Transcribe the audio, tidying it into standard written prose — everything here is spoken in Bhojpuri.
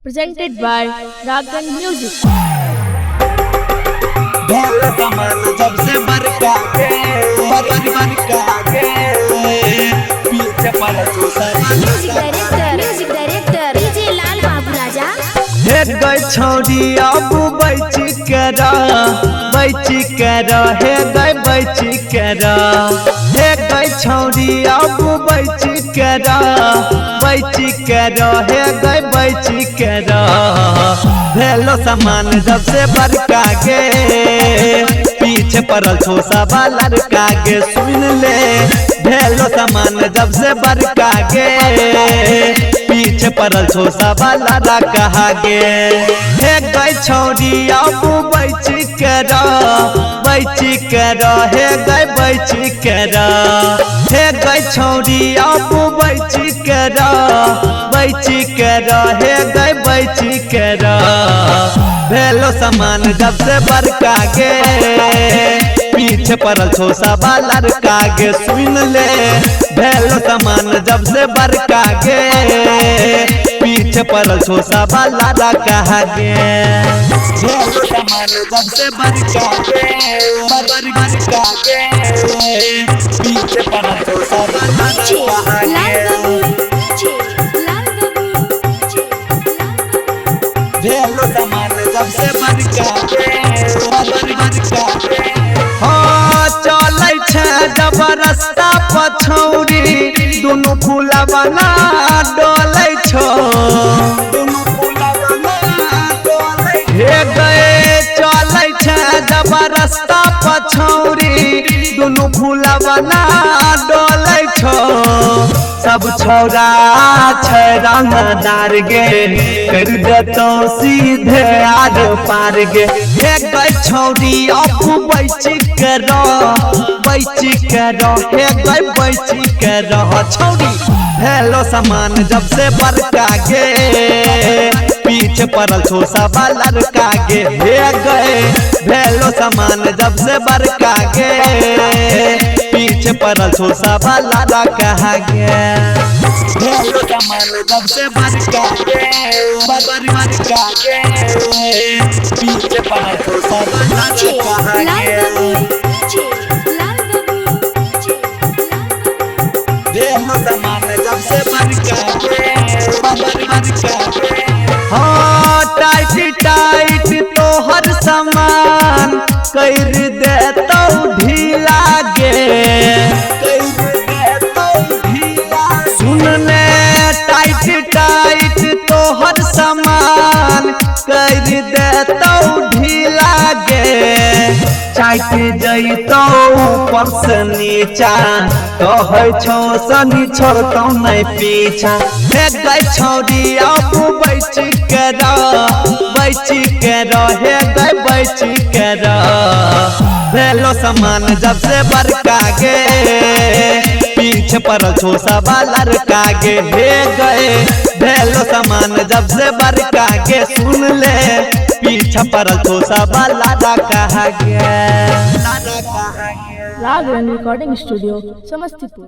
presented by Ragan Music. भेल कमल जब से बरका के बरका के पीछे पड़ म्यूजिक डायरेक्टर डीजे लाल बाबू राजा। हे गई छौरी अब बैची करा हे गई बैची करा हे गई छौरी अब बैची करा हे गई बैची करा भेलो सामान जब से बरका गे पीछे पड़ल छोसा वाला लड़का गे सुन ले भेलो सामान जब से बरका गे पीछे पड़ल छोसा वाला लड़का गे हे गई छौरी अब बैची करा हे गई बैची करा हे गई छौरी अब बैची करा हे गई बैची करा भेलो सामान जब से बरका गे पीछे पड़ल छोसा वाला लड़का गे सुन ले भेलो सामान जब से बरका गे पीछे पड़ल छोसा वाला लड़का गे भेलो सामान जब से बरका गे पीछे पड़ल छोसा वाला लड़का गे भेलो सामान जब से बरका हाँ चलै छै जब रास्ता पछौरी दुनू फूला बना डोलै छौ हे गए चलै छै जब रास्ता पछौरी दुनू फूला बना डोलै छौ सब छौरा छै रंगदार गे कर देतौ सीधे आर पार गे हे गई छौरी अब बैची करो हे गई बैची करो छौरी भेलो सामान जब से बरका गे पीछे पड़ल छोसा वाला लड़का गे हे गए भेलो सामान जब से बरका गे पीछे पड़ल छोसा वाला लड़का गे भेलो सामान जब से बरका गे पीछे पड़ल छोसा वाला लड़का गे भेलो सामान जब से बरका गे हाँ टाइट तोहर सामान कर देतौ ढीला गे सुन ले टाइट तोहर सामान कर देतौ ढीला गे चाट जैतौ ऊपर से नीचा कहै छौ सनी छोड़तौ नहीं पीछा हे गई छौरी अब बैची करा हे गई बैची करा भेलो सामान जब से बरका गे पीछे पड़ल छोसा वाला लड़का गे हे गए भेलो सामान जब से बरका गे सुन ले पीछे पड़ल छोसा वाला लड़का गे Ragan Recording Studio, Samastipur.